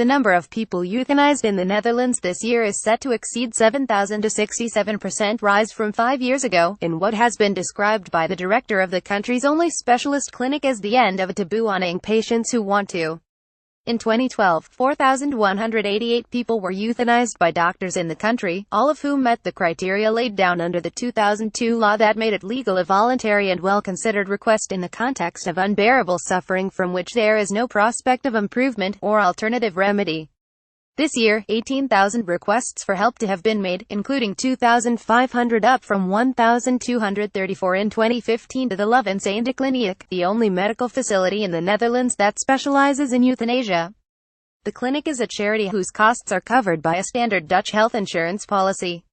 The number of people euthanized in the Netherlands this year is set to exceed 7,000, a 67% rise from 5 years ago, in what has been described by the director of the country's only specialist clinic as the end of a taboo on patients who want to. In 2012, 4,188 people were euthanized by doctors in the country, all of whom met the criteria laid down under the 2002 law that made it legal, a voluntary and well-considered request in the context of unbearable suffering from which there is no prospect of improvement or alternative remedy. This year, 18,000 requests for help to have been made, including 2,500, up from 1,234 in 2015 to the Levensende Kliniek, the only medical facility in the Netherlands that specializes in euthanasia. The clinic is a charity whose costs are covered by a standard Dutch health insurance policy.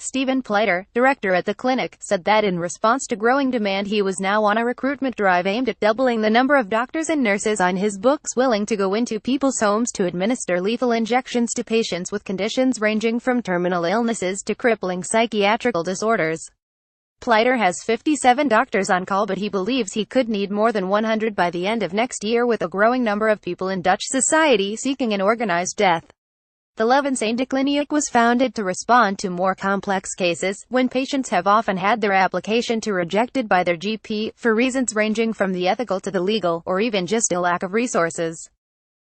Steven Pleiter, director at the clinic, said that in response to growing demand he was now on a recruitment drive aimed at doubling the number of doctors and nurses on his books willing to go into people's homes to administer lethal injections to patients with conditions ranging from terminal illnesses to crippling psychiatrical disorders. Pleiter has 57 doctors on call, but he believes he could need more than 100 by the end of next year, with a growing number of people in Dutch society seeking an organized death. The Levensende Kliniek was founded to respond to more complex cases, when patients have often had their application rejected by their GP, for reasons ranging from the ethical to the legal, or even just a lack of resources.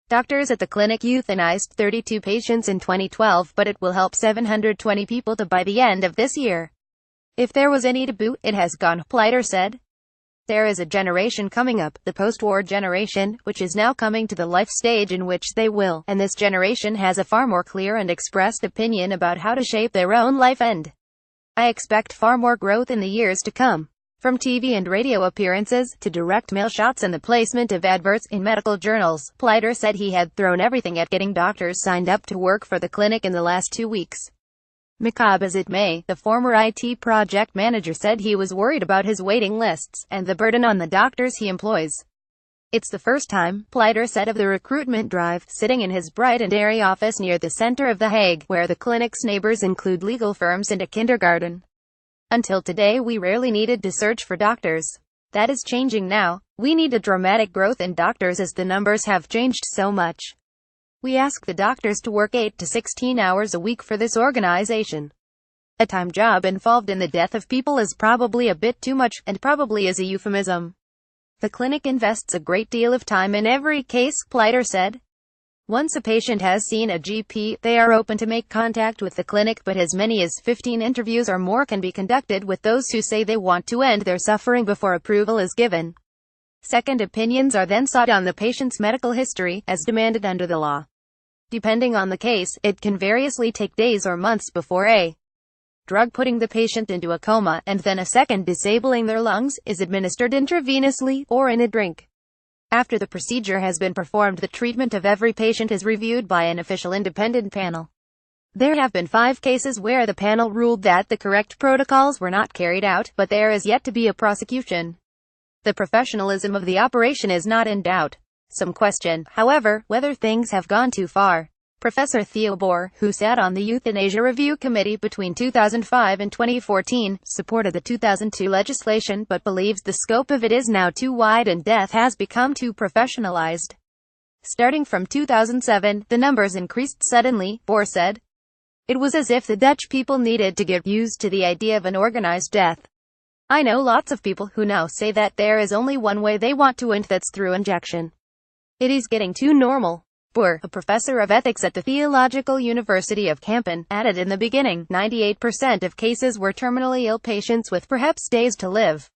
Doctors at the clinic euthanized 32 patients in 2012, but it will help 720 people by the end of this year. If there was any taboo, it has gone, Pleiter said. There is a generation coming up, the post-war generation, which is now coming to the life stage in which they will, and this generation has a far more clear and expressed opinion about how to shape their own life, and I expect far more growth in the years to come. From TV and radio appearances, to direct mail shots and the placement of adverts in medical journals, Pleiter said he had thrown everything at getting doctors signed up to work for the clinic in the last 2 weeks. Macabre as it may, the former IT project manager said he was worried about his waiting lists, and the burden on the doctors he employs. It's the first time, Pleiter said of the recruitment drive, sitting in his bright and airy office near the center of The Hague, where the clinic's neighbors include legal firms and a kindergarten. Until today we rarely needed to search for doctors. That is changing now. We need a dramatic growth in doctors as the numbers have changed so much. We ask the doctors to work 8 to 16 hours a week for this organization. A time job involved in the death of people is probably a bit too much, and probably is a euphemism. The clinic invests a great deal of time in every case, Pleiter said. Once a patient has seen a GP, they are open to make contact with the clinic, but as many as 15 interviews or more can be conducted with those who say they want to end their suffering before approval is given. Second opinions are then sought on the patient's medical history, as demanded under the law. Depending on the case, it can variously take days or months before a drug putting the patient into a coma, and then a second disabling their lungs, is administered intravenously, or in a drink. After the procedure has been performed, the treatment of every patient is reviewed by an official independent panel. There have been 5 cases where the panel ruled that the correct protocols were not carried out, but there is yet to be a prosecution. The professionalism of the operation is not in doubt. Some question, however, whether things have gone too far. Professor Theo Boer, who sat on the Euthanasia Review Committee between 2005 and 2014, supported the 2002 legislation but believes the scope of it is now too wide and death has become too professionalized. Starting from 2007, the numbers increased suddenly, Boer said. It was as if the Dutch people needed to get used to the idea of an organized death. I know lots of people who now say that there is only one way they want to end, that's through injection. It is getting too normal. Boer, a professor of ethics at the Theological University of Kampen, added in the beginning, 98% of cases were terminally ill patients with perhaps days to live.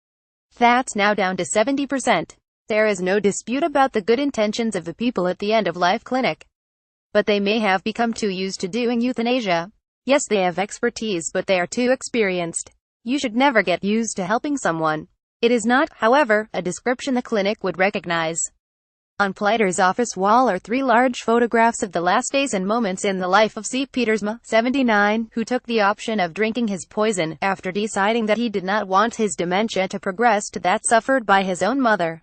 That's now down to 70%. There is no dispute about the good intentions of the people at the end-of-life clinic. But they may have become too used to doing euthanasia. Yes, they have expertise, but they are too experienced. You should never get used to helping someone. It is not, however, a description the clinic would recognize. On Pleiter's office wall are 3 large photographs of the last days and moments in the life of C. Pietersma, 79, who took the option of drinking his poison, after deciding that he did not want his dementia to progress to that suffered by his own mother.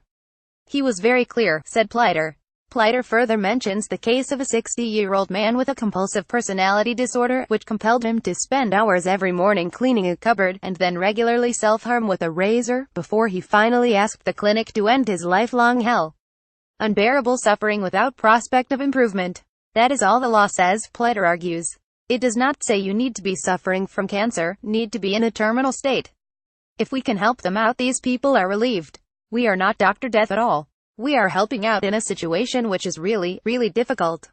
He was very clear, said Pleiter. Pleiter further mentions the case of a 60-year-old man with a compulsive personality disorder, which compelled him to spend hours every morning cleaning a cupboard, and then regularly self-harm with a razor, before he finally asked the clinic to end his lifelong hell. Unbearable suffering without prospect of improvement. That is all the law says, Pleiter argues. It does not say you need to be suffering from cancer, need to be in a terminal state. If we can help them out, these people are relieved. We are not Dr. Death at all. We are helping out in a situation which is really, really difficult.